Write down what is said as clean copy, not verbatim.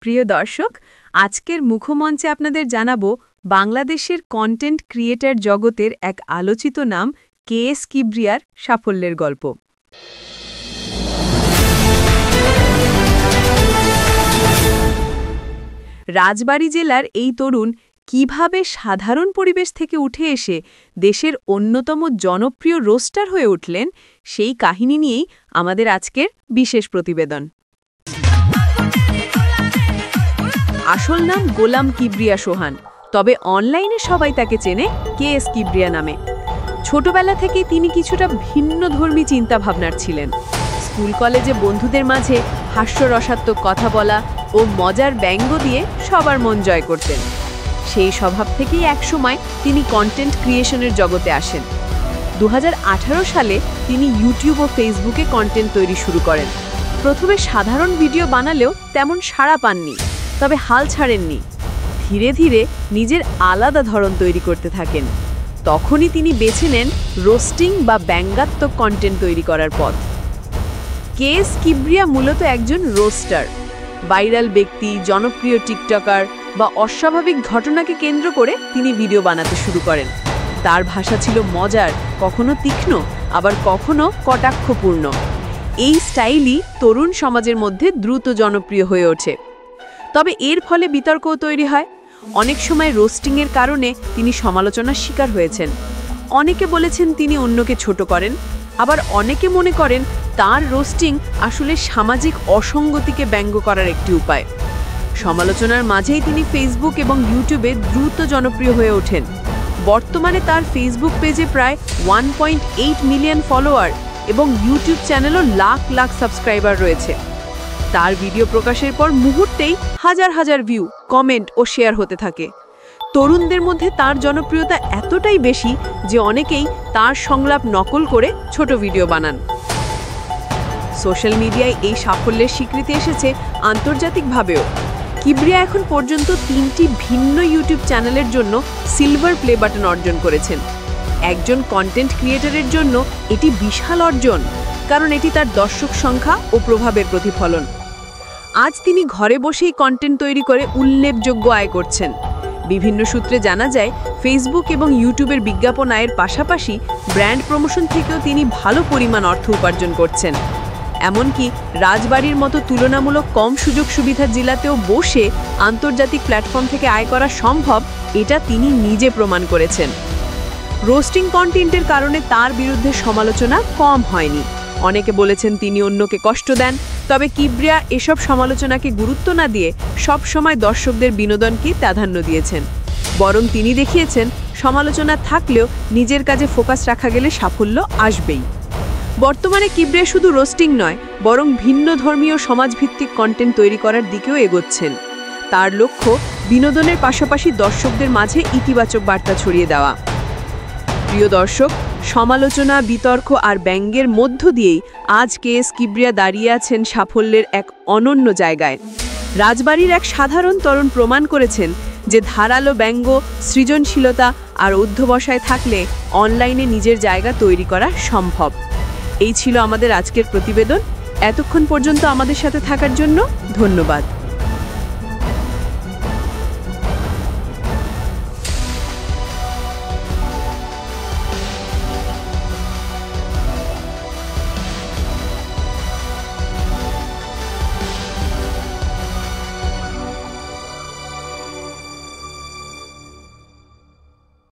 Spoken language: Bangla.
প্রিয় দর্শক, আজকের মুখমঞ্চে আপনাদের জানাবো বাংলাদেশের কন্টেন্ট ক্রিয়েটর জগতের এক আলোচিত নাম কে.এস. কিবরিয়ার সাফল্যের গল্প। রাজবাড়ী জেলার এই তরুণ কিভাবে সাধারণ পরিবেশ থেকে উঠে এসে দেশের অন্যতম জনপ্রিয় রোস্টার হয়ে উঠলেন, সেই কাহিনী নিয়েই আমাদের আজকের বিশেষ প্রতিবেদন। আসল নাম গোলাম কিবরিয়া সোহান, তবে অনলাইনে সবাই তাকে চেনে কে.এস. কিবরিয়া নামে। ছোটবেলা থেকেই তিনি কিছুটা ভিন্নধর্মী চিন্তাভাবনার ছিলেন। স্কুল কলেজে বন্ধুদের মাঝে হাস্যরসাত্মক কথা বলা ও মজার ব্যঙ্গ দিয়ে সবার মন জয় করতেন। সেই স্বভাব থেকেই একসময় তিনি কন্টেন্ট ক্রিয়েশনের জগতে আসেন। 2018 সালে তিনি ইউটিউব ও ফেসবুকে কন্টেন্ট তৈরি শুরু করেন। প্রথমে সাধারণ ভিডিও বানালেও তেমন সাড়া পাননি, তবে হাল ছাড়েননি। ধীরে ধীরে নিজের আলাদা ধরন তৈরি করতে থাকেন। তখনই তিনি বেছে নেন রোস্টিং বা ব্যঙ্গাত্মক কন্টেন্ট তৈরি করার পথ। কে.এস. কিবরিয়া মূলত একজন রোস্টার। ভাইরাল ব্যক্তি, জনপ্রিয় টিকটকার বা অস্বাভাবিক ঘটনাকে কেন্দ্র করে তিনি ভিডিও বানাতে শুরু করেন। তার ভাষা ছিল মজার, কখনো তীক্ষ্ণ, আবার কখনো কটাক্ষপূর্ণ। এই স্টাইলই তরুণ সমাজের মধ্যে দ্রুত জনপ্রিয় হয়ে ওঠে। তবে এর ফলে বিতর্কও তৈরি হয়। অনেক সময় রোস্টিংয়ের কারণে তিনি সমালোচনার শিকার হয়েছেন। অনেকে বলেছেন তিনি অন্যকে ছোট করেন, আবার অনেকে মনে করেন তার রোস্টিং আসলে সামাজিক অসঙ্গতিকে ব্যঙ্গ করার একটি উপায়। সমালোচনার মাঝেই তিনি ফেসবুক এবং ইউটিউবে দ্রুত জনপ্রিয় হয়ে ওঠেন। বর্তমানে তার ফেসবুক পেজে প্রায় 1.8 মিলিয়ন ফলোয়ার এবং ইউটিউব চ্যানেলও লাখ লাখ সাবস্ক্রাইবার রয়েছে। তার ভিডিও প্রকাশের পর মুহূর্তেই হাজার হাজার ভিউ, কমেন্ট ও শেয়ার হতে থাকে। তরুণদের মধ্যে তার জনপ্রিয়তা এতটাই বেশি যে অনেকেই তার সংলাপ নকল করে ছোট ভিডিও বানান। সোশ্যাল মিডিয়ায় এই সাফল্যের স্বীকৃতি এসেছে আন্তর্জাতিকভাবেও। কিবরিয়া এখন পর্যন্ত 3টি ভিন্ন ইউটিউব চ্যানেলের জন্য সিলভার প্লে বাটন অর্জন করেছেন। একজন কন্টেন্ট ক্রিয়েটরের জন্য এটি বিশাল অর্জন, কারণ এটি তার দর্শক সংখ্যা ও প্রভাবের প্রতিফলন। আজ তিনি ঘরে বসেই কন্টেন্ট তৈরি করে উল্লেখযোগ্য আয় করছেন। বিভিন্ন সূত্রে জানা যায়, ফেসবুক এবং ইউটিউবের বিজ্ঞাপন আয়ের পাশাপাশি ব্র্যান্ড প্রমোশন থেকেও তিনি ভালো পরিমাণ অর্থ উপার্জন করছেন। এমনকি রাজবাড়ীর মতো তুলনামূলক কম সুযোগ সুবিধার জেলাতেও বসে আন্তর্জাতিক প্ল্যাটফর্ম থেকে আয় করা সম্ভব, এটা তিনি নিজে প্রমাণ করেছেন। রোস্টিং কন্টেন্টের কারণে তার বিরুদ্ধে সমালোচনা কম হয়নি। অনেকে বলেছেন তিনি অন্যকে কষ্ট দেন, তবে কিবরিয়া এসব সমালোচনাকে গুরুত্ব না দিয়ে সবসময় দর্শকদের বিনোদনকে প্রাধান্য দিয়েছেন। বরং তিনি দেখিয়েছেন সমালোচনা থাকলেও নিজের কাজে ফোকাস রাখা গেলে সাফল্য আসবেই। বর্তমানে কিবরিয়া শুধু রোস্টিং নয়, বরং ভিন্ন ধর্মীয় সমাজভিত্তিক কন্টেন্ট তৈরি করার দিকেও এগোচ্ছেন। তার লক্ষ্য বিনোদনের পাশাপাশি দর্শকদের মাঝে ইতিবাচক বার্তা ছড়িয়ে দেওয়া। প্রিয় দর্শক, সমালোচনা, বিতর্ক আর ব্যঙ্গের মধ্য দিয়েই আজ কে.এস. কিবরিয়া দাঁড়িয়ে আছেন সাফল্যের এক অনন্য জায়গায়। রাজবাড়ীর এক সাধারণ তরুণ প্রমাণ করেছেন যে ধারালো ব্যঙ্গ, সৃজনশীলতা আর অধ্যবসায় থাকলে অনলাইনে নিজের জায়গা তৈরি করা সম্ভব। এই ছিল আমাদের আজকের প্রতিবেদন। এতক্ষণ পর্যন্ত আমাদের সাথে থাকার জন্য ধন্যবাদ।